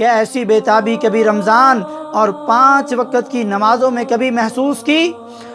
کیا ایسی بیتابی کبھی رمضان اور 5 وقت کی نمازوں میں کبھی محسوس کی؟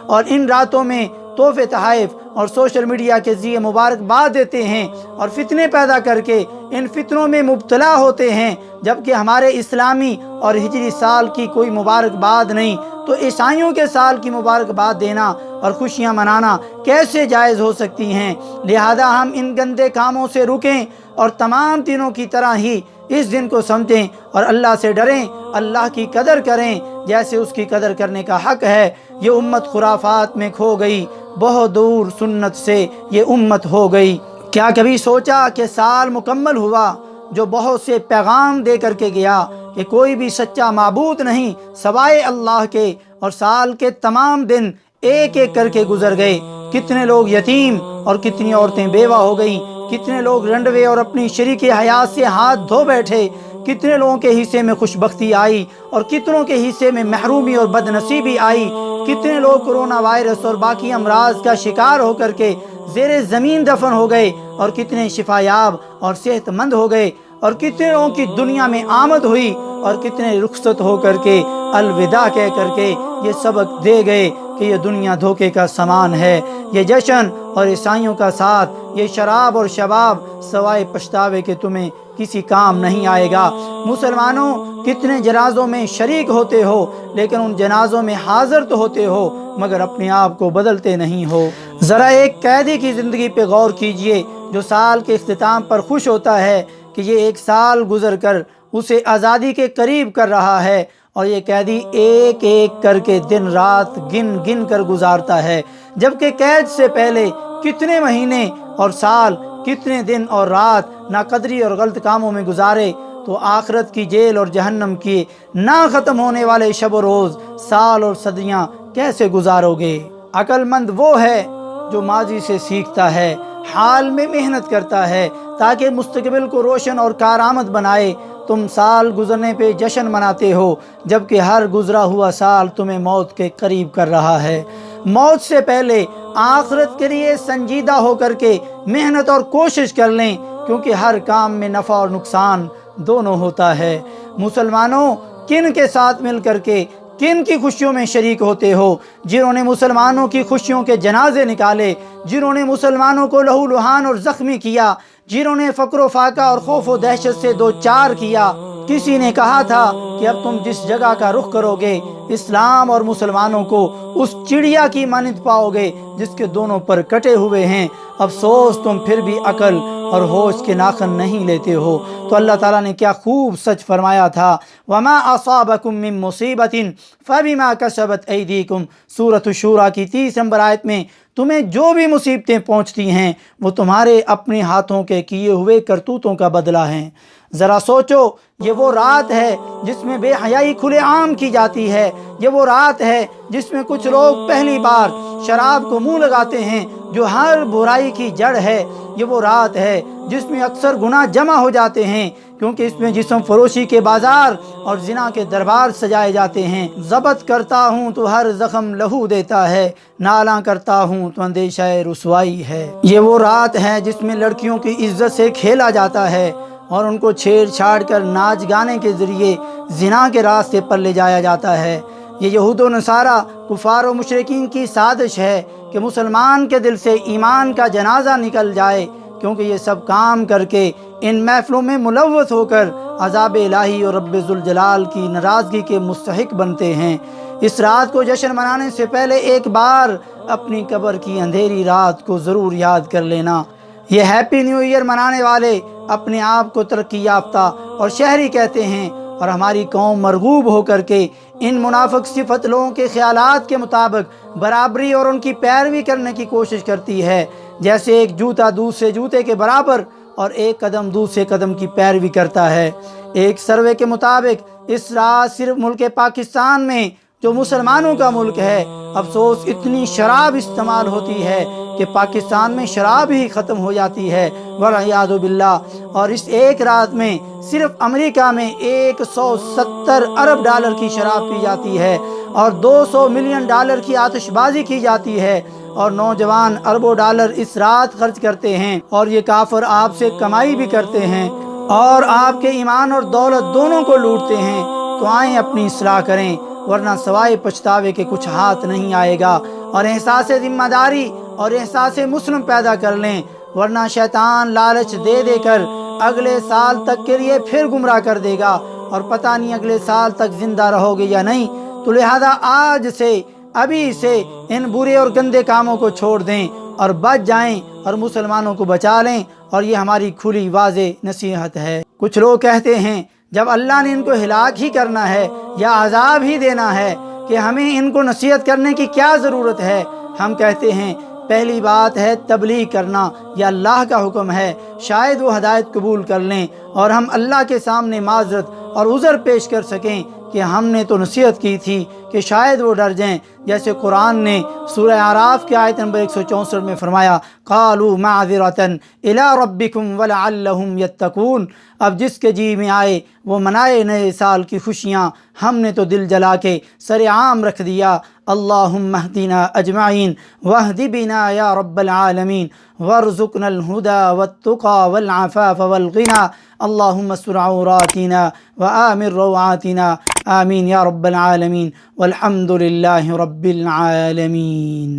اور ان راتوں میں تحفے تحائف اور سوشل میڈیا کے ذریعے مبارکباد دیتے ہیں اور فتنے پیدا کر کے ان فتنوں میں مبتلا ہوتے ہیں، جبکہ ہمارے اسلامی اور ہجری سال کی کوئی مبارکباد نہیں، تو عیسائیوں کے سال کی مبارکباد دینا اور خوشیاں منانا کیسے جائز ہو سکتی ہیں؟ لہذا ہم ان گندے کاموں سے رکیں اور تمام دنوں کی طرح ہی اس دن کو سمجھیں اور اللہ سے ڈریں، اللہ کی قدر کریں جیسے اس کی قدر کرنے کا حق ہے۔ یہ امت خرافات میں کھو گئی، بہت دور سنت سے یہ امت ہو گئی۔ کیا کبھی سوچا کہ سال مکمل ہوا جو بہت سے پیغام دے کر کے گیا کہ کوئی بھی سچا معبود نہیں سوائے اللہ کے، اور سال کے تمام دن ایک ایک کر کے گزر گئے؟ کتنے لوگ یتیم اور کتنی عورتیں بیوہ ہو گئیں، کتنے لوگ رنڈوے اور اپنی شریک حیات سے ہاتھ دھو بیٹھے، کتنے لوگوں کے حصے میں خوش بختی آئی اور کتنوں کے حصے میں محرومی اور بد نصیبی آئی، کتنے لوگ کرونا وائرس اور باقی امراض کا شکار ہو کر کے زیر زمین دفن ہو گئے، اور کتنے شفا یاب اور صحت مند ہو گئے، اور کتنے لوگوں کی دنیا میں آمد ہوئی اور کتنے رخصت ہو کر کے الوداع کہہ کر کے یہ سبق دے گئے کہ یہ دنیا دھوکے کا سامان ہے، یہ جشن اور عیسائیوں کا ساتھ، یہ شراب اور شباب سوائے پچھتاوے کہ تمہیں کسی کام نہیں آئے گا۔ مسلمانوں، کتنے جنازوں میں شریک ہوتے ہو لیکن ان جنازوں میں حاضر تو ہوتے ہو مگر اپنے آپ کو بدلتے نہیں ہو۔ ذرا ایک قیدی کی زندگی پہ غور کیجئے جو سال کے اختتام پر خوش ہوتا ہے کہ یہ ایک سال گزر کر اسے آزادی کے قریب کر رہا ہے، اور یہ قیدی ایک ایک کر کے دن رات گن گن کر گزارتا ہے، جبکہ قید سے پہلے کتنے مہینے اور سال، کتنے دن اور رات ناقدری اور غلط کاموں میں گزارے، تو آخرت کی جیل اور جہنم کی نہ ختم ہونے والے شب و روز، سال اور صدیاں کیسے گزارو گے؟ عقل مند وہ ہے جو ماضی سے سیکھتا ہے، حال میں محنت کرتا ہے تاکہ مستقبل کو روشن اور کارآمد بنائے۔ تم سال گزرنے پہ جشن مناتے ہو جبکہ ہر گزرا ہوا سال تمہیں موت کے قریب کر رہا ہے۔ موت سے پہلے آخرت کے لیے سنجیدہ ہو کر کے محنت اور کوشش کر لیں، کیونکہ ہر کام میں نفع اور نقصان دونوں ہوتا ہے۔ مسلمانوں، کن کے ساتھ مل کر کے کن کی خوشیوں میں شریک ہوتے ہو؟ جنہوں نے مسلمانوں کی خوشیوں کے جنازے نکالے، جنہوں نے مسلمانوں کو لہو لہان اور زخمی کیا، جنہوں نے فقر و فاقہ اور خوف و دہشت سے دوچار کیا۔ کسی نے کہا تھا کہ اب تم جس جگہ کا رخ کرو گے اسلام اور مسلمانوں کو اس چڑیا کی مانند پاؤ گے جس کے دونوں پر کٹے ہوئے ہیں۔ افسوس تم پھر بھی عقل اور ہوش کے ناخن نہیں لیتے ہو۔ تو اللہ تعالیٰ نے کیا خوب سچ فرمایا تھا، وَمَا أَصَابَكُم مِّن مُّصِيبَةٍ فَبِمَا كَسَبَتْ أَيْدِيكُمْ، سورۃ الشورى کی 30 نمبر آیت میں، تمہیں جو بھی مصیبتیں پہنچتی ہیں وہ تمہارے اپنے ہاتھوں کے کیے ہوئے کرتوتوں کا بدلہ ہیں۔ ذرا سوچو، یہ وہ رات ہے جس میں بے حیائی کھلے عام کی جاتی ہے، یہ وہ رات ہے جس میں کچھ لوگ پہلی بار شراب کو منہ لگاتے ہیں جو ہر برائی کی جڑ ہے، یہ وہ رات ہے جس میں اکثر گناہ جمع ہو جاتے ہیں، کیونکہ اس میں جسم فروشی کے بازار اور زنا کے دربار سجائے جاتے ہیں۔ ضبط کرتا ہوں تو ہر زخم لہو دیتا ہے، نالاں کرتا ہوں تو اندیشہ رسوائی ہے۔ یہ وہ رات ہے جس میں لڑکیوں کی عزت سے کھیلا جاتا ہے اور ان کو چھیڑ چھاڑ کر ناچ گانے کے ذریعے زنا کے راستے پر لے جایا جاتا ہے۔ یہ یہود و نصارہ، کفار و مشرکین کی سازش ہے کہ مسلمان کے دل سے ایمان کا جنازہ نکل جائے، کیونکہ یہ سب کام کر کے ان محفلوں میں ملوث ہو کر عذاب الہی اور رب ذوالجلال کی ناراضگی کے مستحق بنتے ہیں۔ اس رات کو جشن منانے سے پہلے ایک بار اپنی قبر کی اندھیری رات کو ضرور یاد کر لینا۔ یہ ہیپی نیو ایئر منانے والے اپنے آپ کو ترقی یافتہ اور شہری کہتے ہیں، اور ہماری قوم مرغوب ہو کر کے ان منافق صفت لوگوں کے خیالات کے مطابق برابری اور ان کی پیروی کرنے کی کوشش کرتی ہے، جیسے ایک جوتا دوسرے جوتے کے برابر اور ایک قدم دوسرے قدم کی پیروی کرتا ہے۔ ایک سروے کے مطابق اس رات صرف ملک پاکستان میں، جو مسلمانوں کا ملک ہے، افسوس اتنی شراب استعمال ہوتی ہے کہ پاکستان میں شراب ہی ختم ہو جاتی ہے والعیاذ باللہ۔ اور اس ایک رات میں صرف امریکہ میں 170 ارب ڈالر کی شراب پی جاتی ہے اور 200 ملین ڈالر کی آتش بازی کی جاتی ہے، اور نوجوان اربوں ڈالر اس رات خرچ کرتے ہیں، اور یہ کافر آپ سے کمائی بھی کرتے ہیں۔ اور آپ کے ایمان اور دولت دونوں کو لوٹتے ہیں تو آئیں اپنی اصلاح کریں، ورنہ سوائے پچھتاوے کے کچھ ہاتھ نہیں آئے گا۔ اور احساس ذمہ داری اور احساس مسلم پیدا کر لیں، ورنہ شیطان لالچ دے دے کر اگلے سال تک کے لیے پھر گمراہ کر دے گا، اور پتہ نہیں اگلے سال تک زندہ رہو گے یا نہیں۔ تو لہذا آج سے، ابھی سے ان برے اور گندے کاموں کو چھوڑ دیں اور بچ جائیں اور مسلمانوں کو بچا لیں، اور یہ ہماری کھلی واضح نصیحت ہے۔ کچھ لوگ کہتے ہیں جب اللہ نے ان کو ہلاک ہی کرنا ہے یا عذاب ہی دینا ہے کہ ہمیں ان کو نصیحت کرنے کی کیا ضرورت ہے۔ ہم کہتے ہیں پہلی بات ہے تبلیغ کرنا، یہ اللہ کا حکم ہے، شاید وہ ہدایت قبول کر لیں اور ہم اللہ کے سامنے معذرت اور عذر پیش کر سکیں کہ ہم نے تو نصیحت کی تھی، کہ شاید وہ ڈر جائیں، جیسے قرآن نے سورہ اعراف کی آیت نمبر 164 میں فرمایا قالوا معذرۃ الی ربکم ولعلہم یتقون۔ اب جس کے جی میں آئے وہ منائے نئے سال کی خوشیاں، ہم نے تو دل جلا کے سر عام رکھ دیا۔ اللہم اہدنا اجمعین واہد بنا یا رب العالمین وارزقنا الہدی والتقی والعفاف والغنی، اللہم استر عوراتنا وآمن روعاتنا، آمین یا رب العالمین، والحمد للہ رب العالمین۔